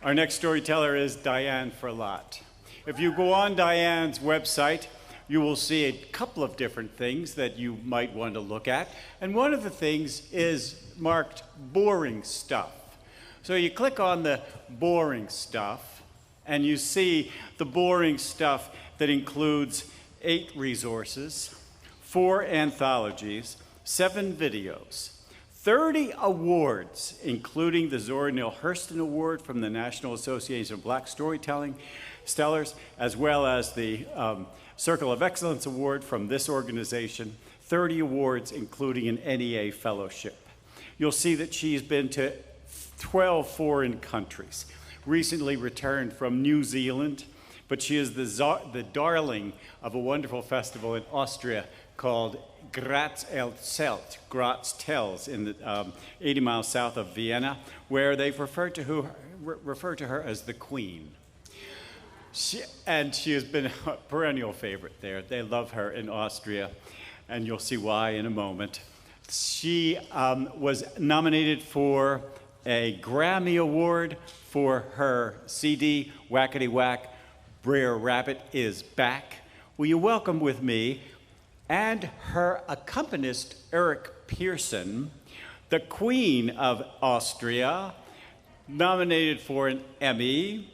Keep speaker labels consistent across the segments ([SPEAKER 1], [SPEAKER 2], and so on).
[SPEAKER 1] Our next storyteller is Diane Ferlatte. If you go on Diane's website, you will see a couple of different things that you might want to look at. And one of the things is marked boring stuff. So you click on the boring stuff, and you see the boring stuff that includes 8 resources, 4 anthologies, 7 videos, 30 awards, including the Zora Neale Hurston Award from the National Association of Black Storytelling Stellars, as well as the Circle of Excellence Award from this organization, 30 awards, including an NEA fellowship. You'll see that she's been to 12 foreign countries, recently returned from New Zealand, but she is the darling of a wonderful festival in Austria called Graz Tells, in the 80 miles south of Vienna, where they refer to her as the Queen. She has been a perennial favorite there. They love her in Austria, and you'll see why in a moment. She was nominated for a Grammy Award for her CD, Whackety Whack, Brer Rabbit is Back. Will you welcome with me and her accompanist, Eric Pearson, the Queen of Austria, nominated for an Emmy,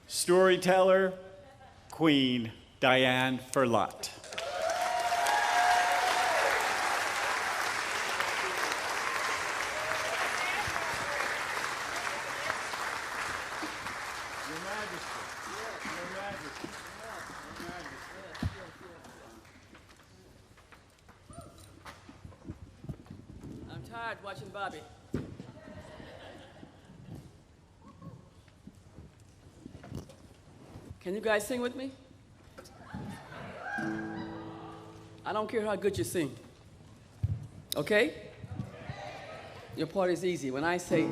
[SPEAKER 1] storyteller, Queen Diane Ferlatte.
[SPEAKER 2] Watching Bobby. Can you guys sing with me? I don't care how good you sing. Okay? Your part is easy. When I say,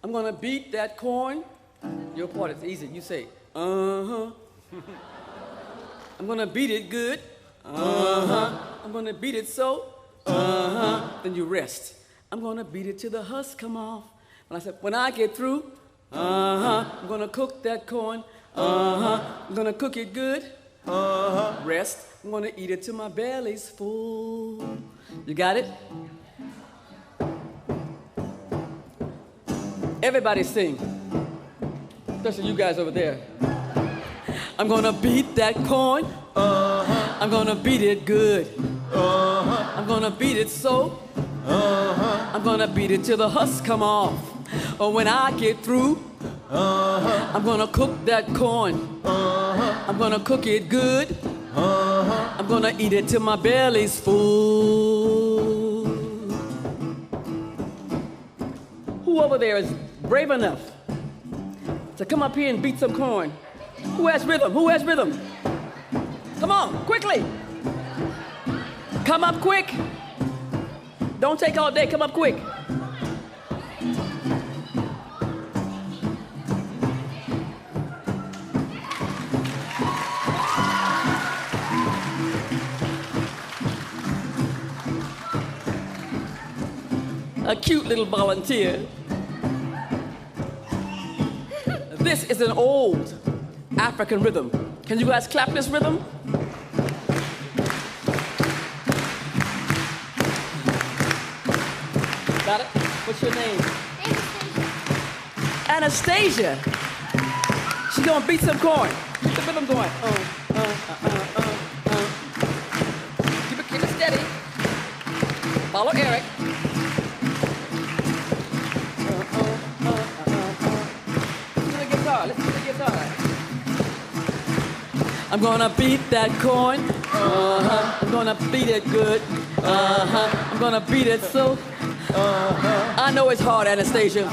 [SPEAKER 2] I'm gonna beat that corn, your part is easy. You say, uh-huh. I'm gonna beat it good. Uh-huh. I'm gonna beat it so. Uh-huh. Then you rest. I'm gonna beat it till the husk come off. And I said, when I get through, I'm gonna cook that corn. I'm gonna cook it good. Rest. I'm gonna eat it till my belly's full. You got it? Everybody sing. Especially you guys over there. I'm gonna beat that corn. I'm gonna beat it good. I'm gonna beat it so. I'm gonna beat it till the husk come off. Or when I get through, I'm gonna cook that corn. I'm gonna cook it good. I'm gonna eat it till my belly's full. Who over there is brave enough to come up here and beat some corn? Who has rhythm? Who has rhythm? Come on, quickly. Come up quick. Don't take all day, come up quick. A cute little volunteer. This is an old African rhythm. Can you guys clap this rhythm? Got it? What's your name? Anastasia. She's gonna beat some corn. Keep the rhythm going. Keep it steady. Follow Eric. Listen to the guitar. Listen to the guitar. I'm gonna beat that corn. I'm gonna beat it good. I'm gonna beat it so. I know it's hard, Anastasia,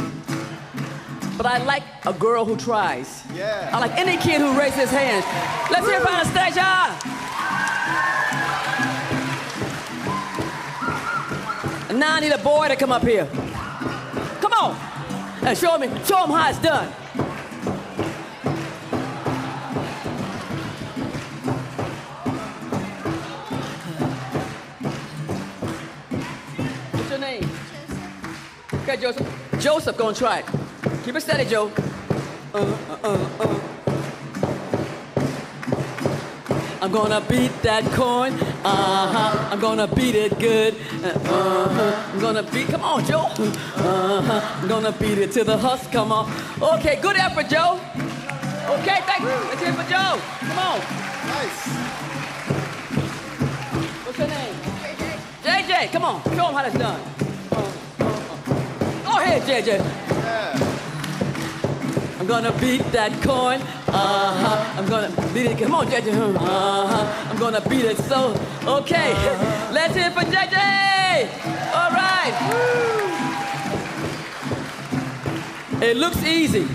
[SPEAKER 2] but I like a girl who tries. Yeah. I like any kid who raises his hand. Let's hear it for Anastasia. And now I need a boy to come up here. Come on, and show him how it's done. What's your name? Okay, Joseph. Joseph gonna try it. Keep it steady, Joe. I'm gonna beat that coin. I'm gonna beat it good. I'm gonna beat. Come on, Joe. I'm gonna beat it to the husk. Come on. Okay, good effort, Joe. Okay, thank you. Let's hear it for Joe. Come on.
[SPEAKER 3] Nice.
[SPEAKER 2] What's your name? JJ. Come on. Show him how that's done. Go ahead, JJ.
[SPEAKER 3] Yeah.
[SPEAKER 2] I'm gonna beat that coin. I'm gonna beat it. Come on, JJ. I'm gonna beat it. So, okay. Let's hear it for JJ. All right. Woo. It looks easy.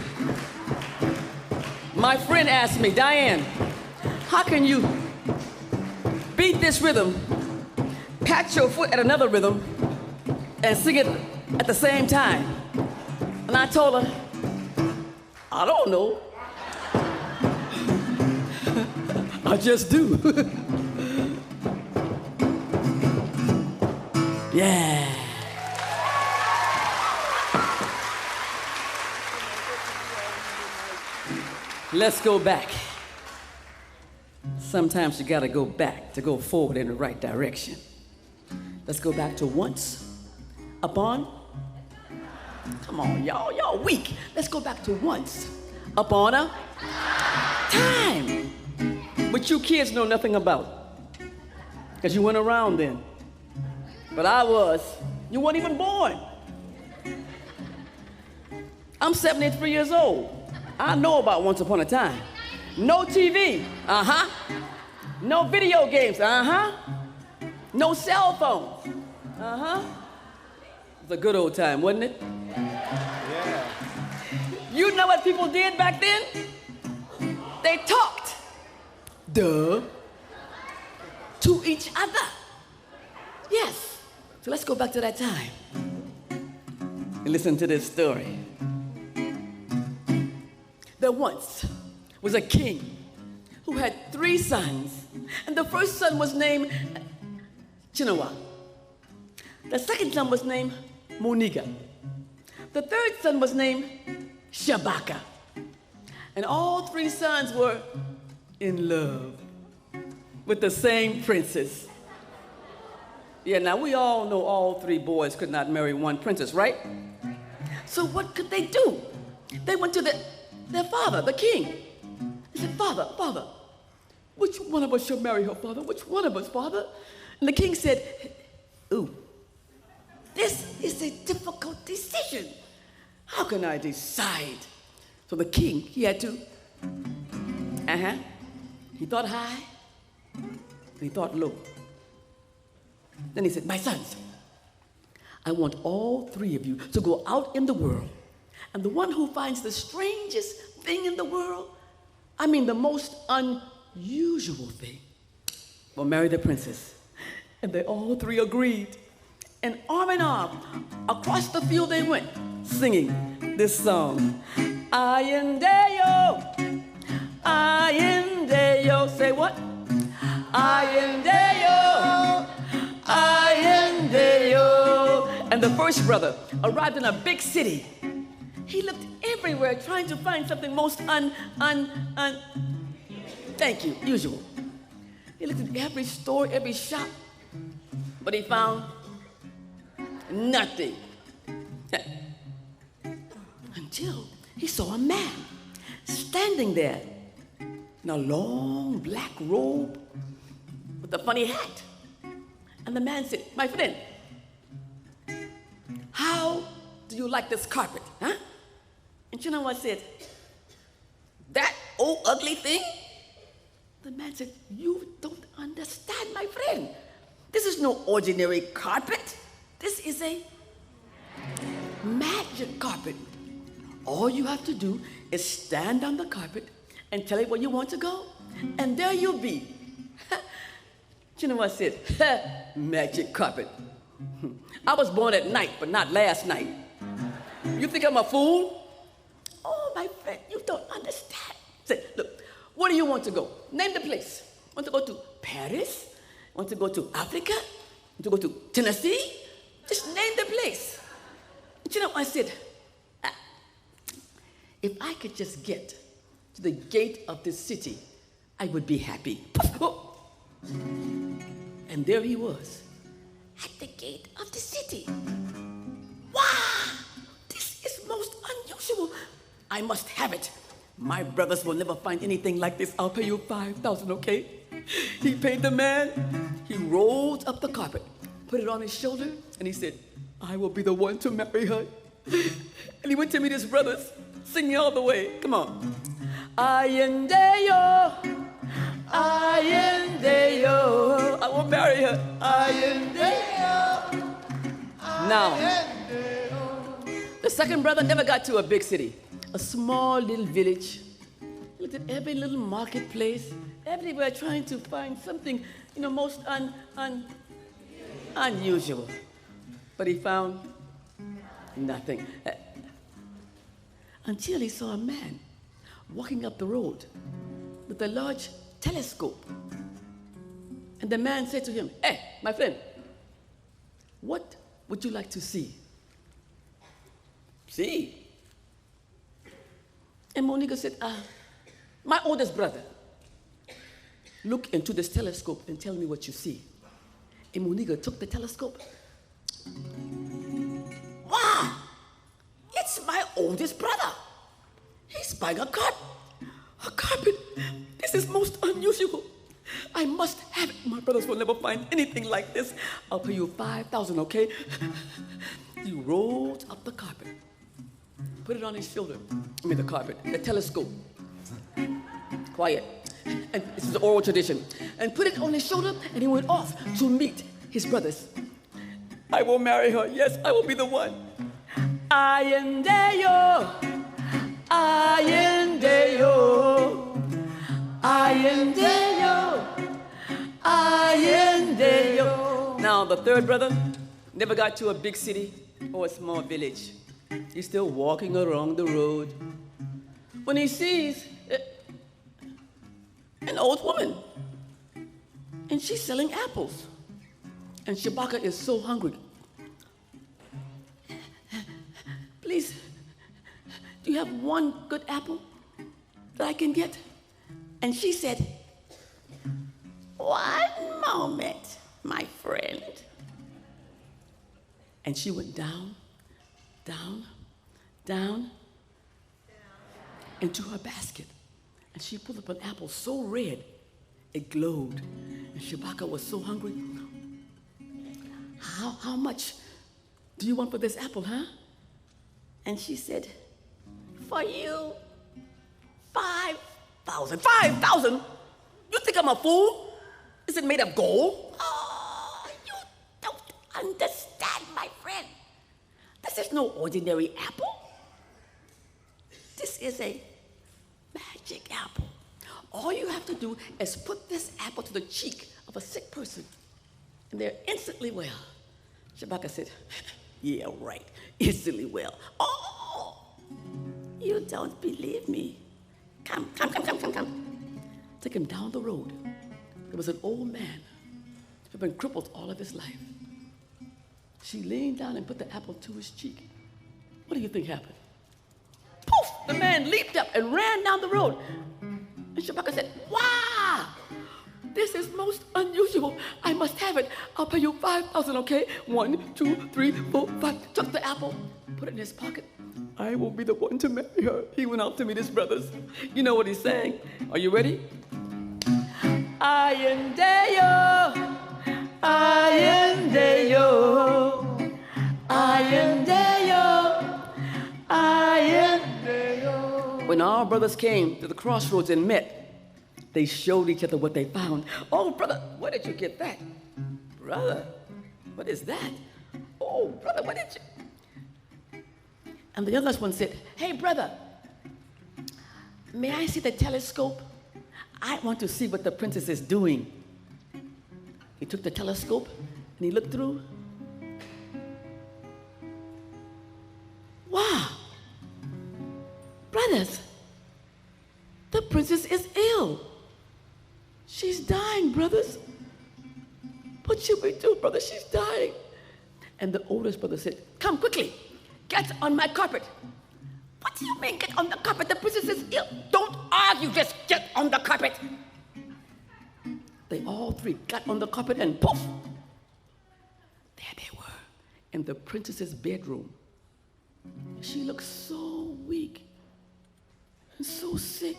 [SPEAKER 2] My friend asked me, Diane, how can you beat this rhythm, pat your foot at another rhythm, and sing it at the same time? And I told her, I don't know. I just do. Yeah. Let's go back. Sometimes you gotta go back to go forward in the right direction. Let's go back to once upon. Come on, y'all weak. Let's go back to once upon a time. But you kids know nothing about, because you weren't around then. But I was. You weren't even born. I'm 73 years old. I know about once upon a time. No TV, no video games, no cell phones, It was a good old time, wasn't it?
[SPEAKER 3] Yeah.
[SPEAKER 2] You know what people did back then? They talked. Duh. To each other. Yes. So let's go back to that time and listen to this story. There once was a king who had 3 sons, and the first son was named Chinawa. The second son was named Moniga. The third son was named Shabaka. And all 3 sons were in love with the same princess. Yeah, now we all know all 3 boys could not marry one princess, right? So what could they do? They went to their father, the king. He said, Father, which one of us shall marry her, Father? Which one of us, Father? And the king said, ooh, this is a difficult decision. How can I decide? So the king, he had to, he thought high, and he thought low. Then he said, my sons, I want all 3 of you to go out in the world, and the one who finds the strangest thing in the world, I mean the most unusual thing, will marry the princess. And they all 3 agreed. And arm in arm, across the field they went, singing this song. Ayendeyo, ayendeyo, say what? Ayendeyo, ayendeyo. And the first brother arrived in a big city. He looked everywhere trying to find something most thank you, usual. He looked at every store, every shop, but he found nothing. Until he saw a man standing there in a long black robe with a funny hat. And the man said, my friend, how do you like this carpet, huh? And you know what said? That old ugly thing? The man said, you don't understand, my friend. This is no ordinary carpet. This is a magic carpet. All you have to do is stand on the carpet and tell it where you want to go, and there you'll be. You know what I said? Magic carpet. I was born at night, but not last night. You think I'm a fool? Oh, my friend, you don't understand. Say, look, where do you want to go? Name the place. Want to go to Paris? Want to go to Africa? Want to go to Tennessee? Just name the place. You know, I said, if I could just get to the gate of this city, I would be happy. And there he was, at the gate of the city. Wow! This is most unusual. I must have it. My brothers will never find anything like this. I'll pay you 5,000, okay? He paid the man. He rolled up the carpet, put it on his shoulder, and he said, I will be the one to marry her. And he went to meet his brothers, singing all the way. Come on. Ayendeyo, ayendeyo. I will marry her. Ayendeyo. Now, the second brother never got to a big city. A small little village. He looked at every little marketplace, everywhere trying to find something, most unusual. But he found nothing. Until he saw a man walking up the road with a large telescope. And the man said to him, hey, my friend, what would you like to see? See? And Monica said, my oldest brother, look into this telescope and tell me what you see. And Monica took the telescope. Wow! It's my oldest brother. He's buying a carpet. A carpet. This is most unusual. I must have it. My brothers will never find anything like this. I'll pay you 5,000, okay? He rolled up the carpet, put it on his shoulder. The carpet, the telescope. Quiet. And this is the oral tradition. And put it on his shoulder, and he went off to meet his brothers. I will marry her. Yes, I will be the one. Ayendeyo, ayendeyo, ayendeyo, ayendeyo. Now, the third brother never got to a big city or a small village. He's still walking along the road when he sees an old woman, and she's selling apples. And Shabaka is so hungry. Please, do you have one good apple that I can get? And she said, 1 moment, my friend. And she went down, down, down, into her basket. And she pulled up an apple so red, it glowed. And Shabaka was so hungry. How much do you want for this apple, huh? And she said, for you, 5,000. 5,000? You think I'm a fool? Is it made of gold? Oh, you don't understand, my friend. This is no ordinary apple. This is a magic apple. All you have to do is put this apple to the cheek of a sick person, and they're instantly well. Shabaka said, yeah, right, instantly well. Oh, you don't believe me. Come. Take him down the road. There was an old man who'd been crippled all of his life. She leaned down and put the apple to his cheek. What do you think happened? Poof! The man leaped up and ran down the road. And Shabaka said, wow! This is most unusual. I must have it. I'll pay you 5,000, okay? 1, 2, 3, 4, 5. Took the apple, put it in his pocket. I will be the one to marry her. He went out to meet his brothers. You know what he's saying? Are you ready? Ayendeyo, ayendeyo, ayendeyo, ayendeyo. When our brothers came to the crossroads and met, they showed each other what they found. Oh, brother, where did you get that? Brother, what is that? Oh, brother, what did you? And the youngest one said, hey, brother, may I see the telescope? I want to see what the princess is doing. He took the telescope and he looked through. Wow. Brothers, the princess is ill. She's dying, brothers. What should we do, brother? She's dying. And the oldest brother said, come quickly, get on my carpet. What do you mean get on the carpet? The princess is ill. Don't argue, just get on the carpet. They all three got on the carpet and poof, there they were in the princess's bedroom. She looked so weak and so sick.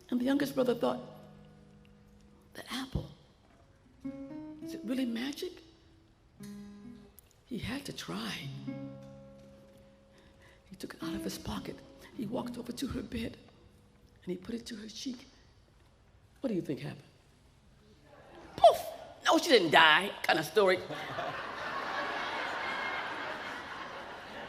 [SPEAKER 2] And the youngest brother thought, the apple, is it really magic? He had to try. He took it out of his pocket. He walked over to her bed and he put it to her cheek. What do you think happened? Poof! No, she didn't die. What kind of story?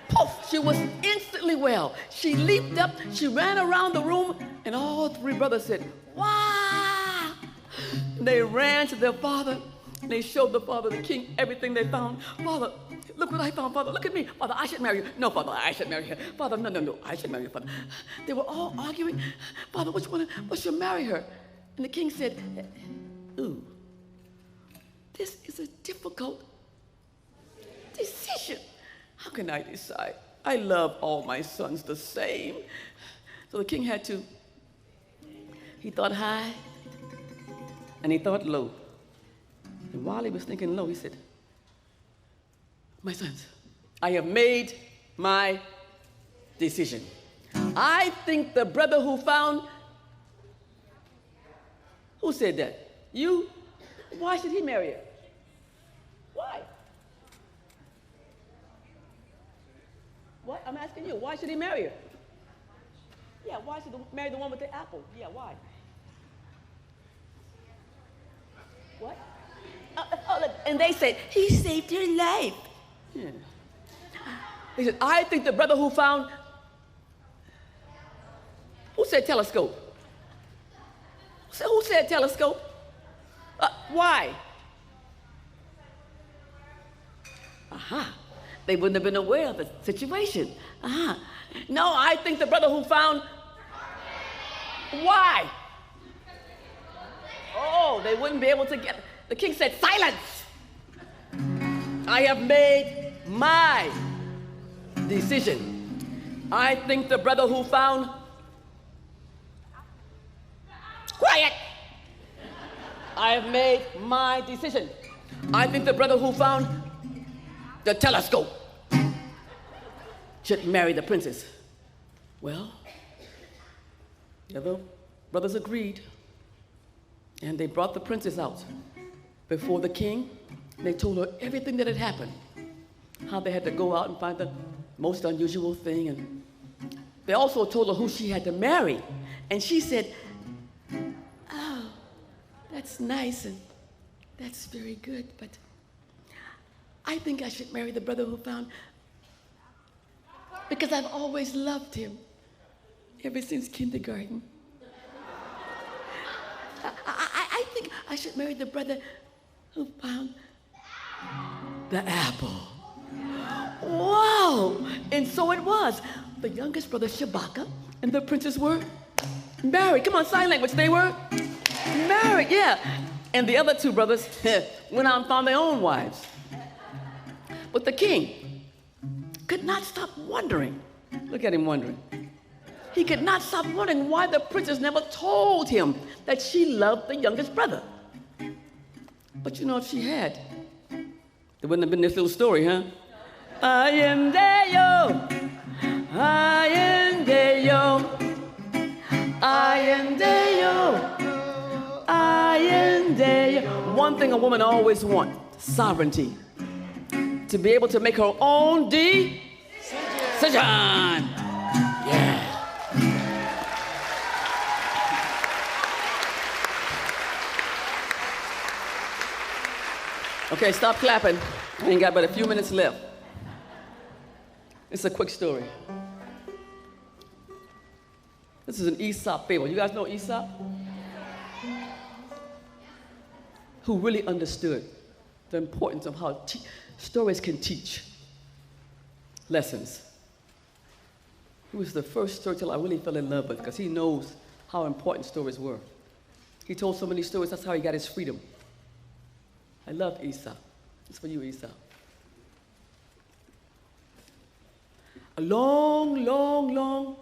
[SPEAKER 2] Poof! She was instantly well. She leaped up, she ran around the room, and all three brothers said, "Wow!" They ran to their father, and they showed the father, the king, everything they found. Father, look what I found, Father. Look at me. Father, I should marry you. No, Father, I should marry her. Father, no, I should marry her, Father. They were all arguing. Father, which one should marry her? And the king said, ooh, this is a difficult decision. How can I decide? I love all my sons the same. So the king had to, he thought high and he thought low. And while he was thinking low, he said, my sons, I have made my decision. I think the brother who found, who said that? You? Why should he marry her? Why? What? I'm asking you, why should he marry her? Yeah, why should he marry the one with the apple? Yeah, why? What? And they said, he saved your life. Yeah. He said, I think the brother who found, who said telescope? Who said telescope? Why? Aha. They wouldn't have been aware of the situation. Aha. No, I think the brother who found, why? Oh, they wouldn't be able to get, the king said, silence. I have made my decision. I think the brother who found, quiet. I have made my decision. I think the brother who found the telescope should marry the princess. Well, the other brothers agreed, and they brought the princess out before the king. They told her everything that had happened, how they had to go out and find the most unusual thing, and they also told her who she had to marry. And she said, oh, that's nice and that's very good, but I think I should marry the brother who found, because I've always loved him ever since kindergarten. I think I should marry the brother who found the apple. Whoa! And so it was. The youngest brother, Shabaka, and the princess were married. Come on, sign language. They were married, yeah. And the other two brothers went out and found their own wives. But the king could not stop wondering. Look at him wondering. He could not stop wondering why the princess never told him that she loved the youngest brother. But you know, if she had, there wouldn't have been this little story, huh? I am there, yo. I am there, yo. I am there, yo. I am there, yo. One thing a woman always wants, sovereignty. To be able to make her own decision. Yeah. Okay, stop clapping. We ain't got but a few minutes left. It's a quick story. This is an Aesop fable. You guys know Aesop? Who really understood the importance of how stories can teach lessons. He was the first storyteller I really fell in love with because he knows how important stories were. He told so many stories, that's how he got his freedom. I love Aesop. It's for you, Aesop. A long, long, long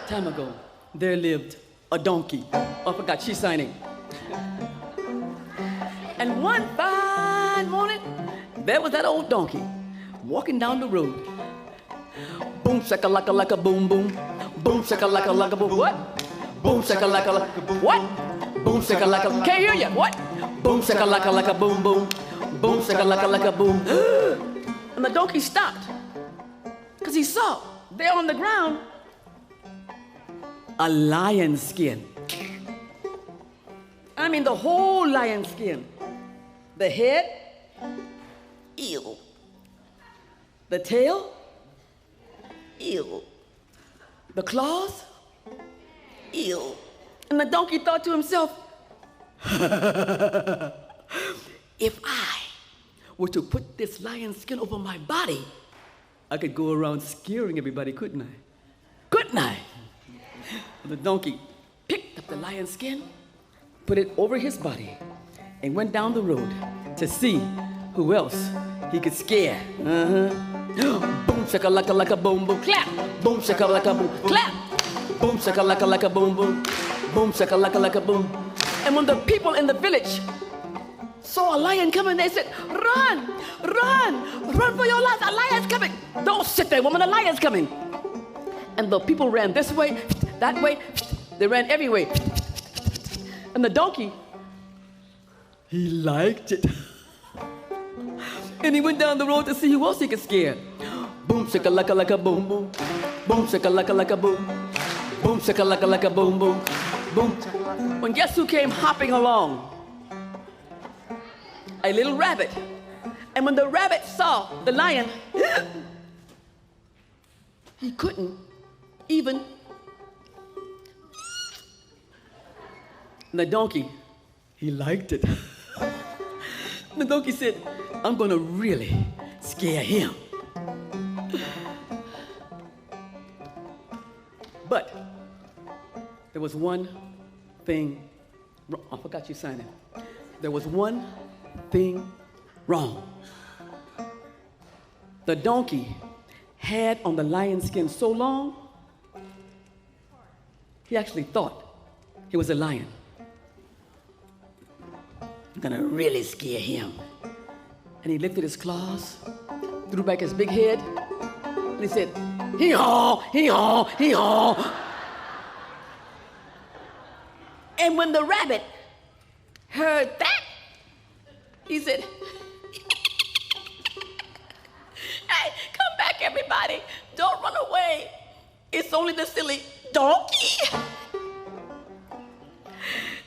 [SPEAKER 2] time ago, there lived a donkey. Oh, I forgot, she's signing. And one fine morning, there was that old donkey walking down the road. Boom, shaka-laka-laka, boom, boom. Boom, shaka-laka-laka, boom. What? Boom, shaka-laka-laka, what? Boom, shaka-laka, can't hear you. What? Boom, shaka-laka-laka, boom, boom. Boom, shaka-laka-laka, boom. And the donkey stopped, because he saw there on the ground a lion skin. I mean, the whole lion skin. The head, ew. The tail, ew. The claws, ew. And the donkey thought to himself, if I were to put this lion skin over my body, I could go around scaring everybody, couldn't I? Couldn't I? The donkey picked up the lion skin, put it over his body, and went down the road to see who else he could scare. Boom, shaka-laka-laka, boom, boom, clap. Boom, shaka-laka, boom, clap. Boom, shaka-laka-laka, boom, boom. Boom, shaka-laka-laka, boom. And when the people in the village saw a lion coming, they said, run, run, run for your lives, a lion's coming. Don't sit there, woman, a lion's coming. And the people ran this way, that way, they ran every way. And the donkey, he liked it. And he went down the road to see who else he could scare. Boom, shaka-laka-laka, boom, boom. Boom, shaka-laka-laka, boom. Boom, shaka-laka-laka, boom, boom. Boom. When guess who came hopping along? A little rabbit. And when the rabbit saw the lion, he couldn't even. And the donkey, he liked it. The donkey said, I'm gonna really scare him. But there was one thing wrong. I forgot you signing. There was one thing wrong. The donkey had on the lion skin so long, he actually thought he was a lion. I'm gonna really scare him. And he lifted his claws, threw back his big head, and he said, hee-haw, hee-haw, hee-haw. And when the rabbit heard that, he said, hey, come back, everybody. Don't run away. It's only the silly donkey.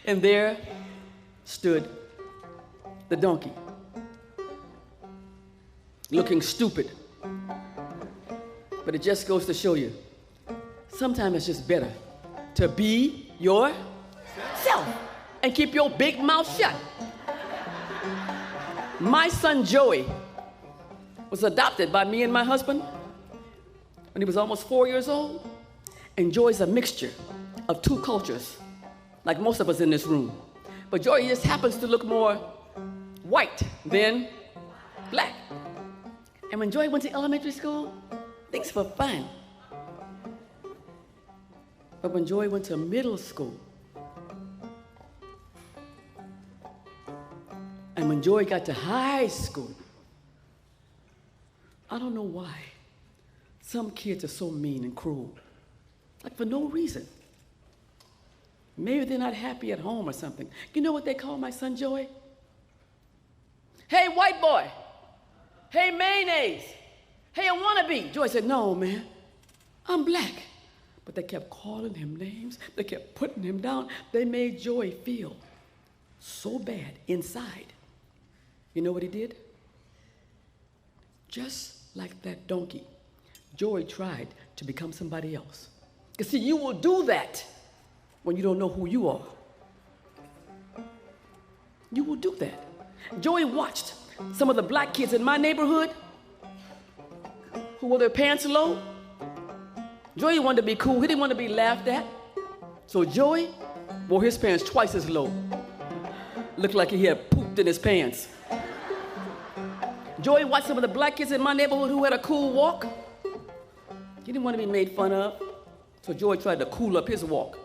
[SPEAKER 2] And there stood the donkey, looking stupid. But it just goes to show you, sometimes it's just better to be yourself and keep your big mouth shut. My son Joey was adopted by me and my husband when he was almost 4 years old. And Joey's a mixture of two cultures, like most of us in this room. But Joey just happens to look more white than black. And when Joey went to elementary school, things were fine. But when Joey went to middle school, and when Joey got to high school, I don't know why some kids are so mean and cruel, like for no reason. Maybe they're not happy at home or something. You know what they call my son Joey? Hey, white boy. Hey, mayonnaise. Hey, a wannabe. Joey said, no, man, I'm black. But they kept calling him names. They kept putting him down. They made Joey feel so bad inside. You know what he did? Just like that donkey, Joey tried to become somebody else. You see, you will do that when you don't know who you are. You will do that. Joey watched some of the black kids in my neighborhood who wore their pants low. Joey wanted to be cool. He didn't want to be laughed at. So Joey wore his pants twice as low. Looked like he had pooped in his pants. Joey watched some of the black kids in my neighborhood who had a cool walk. He didn't want to be made fun of, so Joy tried to cool up his walk.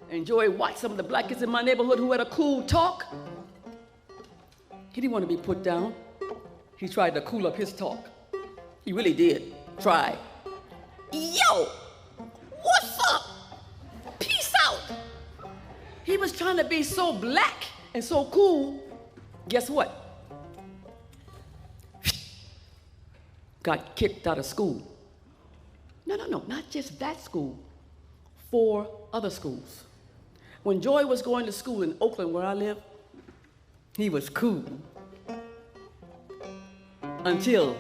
[SPEAKER 2] And Joy watched some of the black kids in my neighborhood who had a cool talk. He didn't want to be put down. He tried to cool up his talk. He really did try. Yo, what's up? Peace out. He was trying to be so black and so cool. Guess what? Got kicked out of school. No, not just that school. 4 other schools. When Joy was going to school in Oakland, where I live, he was cool. Until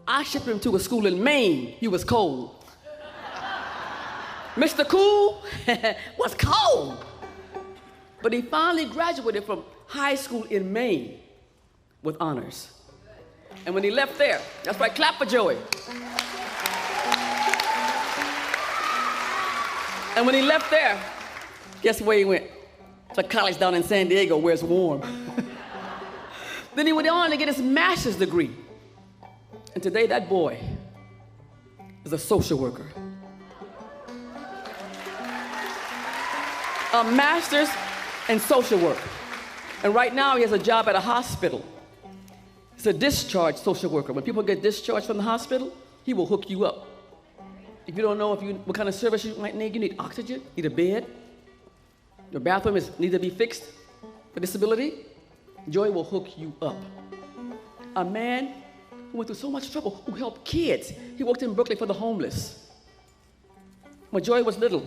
[SPEAKER 2] I shipped him to a school in Maine, he was cold. Mr. Cool was cold. But he finally graduated from high school in Maine with honors. And when he left there, that's right, clap for Joey. And when he left there, guess where he went? To college down in San Diego where it's warm. Then he went on to get his master's degree. And today that boy is a social worker. A master's in social work. And right now he has a job at a hospital. He's a discharged social worker. When people get discharged from the hospital, he will hook you up. If you don't know what kind of service you might need, you need oxygen, need a bed, your bathroom needs to be fixed for disability, Joy will hook you up. A man who went through so much trouble, who helped kids. He worked in Berkeley for the homeless. When Joy was little,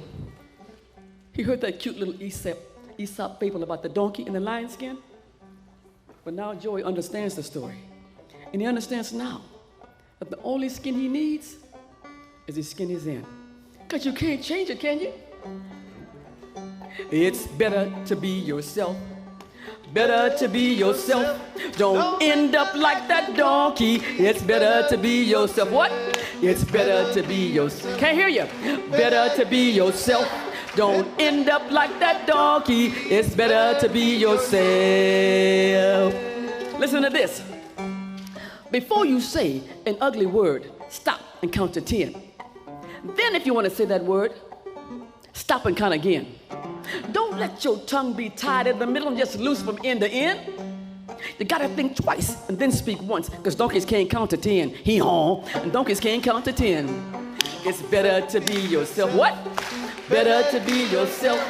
[SPEAKER 2] he heard that cute little Aesop fable about the donkey and the lion skin. But now Joy understands the story. And he understands now that the only skin he needs is his skin he's in. Because you can't change it, can you? It's better to be yourself. Better to be yourself. Don't end up like that donkey. It's better to be yourself. What? It's better to be yourself. Can't hear you. Better to be yourself. Don't end up like that donkey. It's better to be yourself. Listen to this. Before you say an ugly word, stop and count to 10. Then if you want to say that word, stop and count again. Don't let your tongue be tied in the middle and just loose from end to end. You gotta think twice and then speak once, because donkeys can't count to 10. Hee-haw, and donkeys can't count to 10. It's better to be yourself. What? Better to be yourself.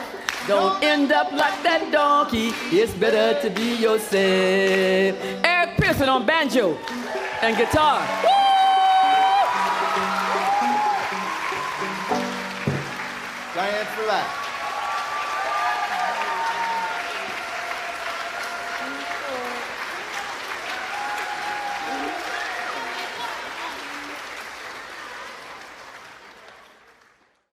[SPEAKER 2] Don't end up like that donkey. It's better to be yourself. Eric Pearson on banjo and guitar. Woo!
[SPEAKER 3] Diane Ferlatte.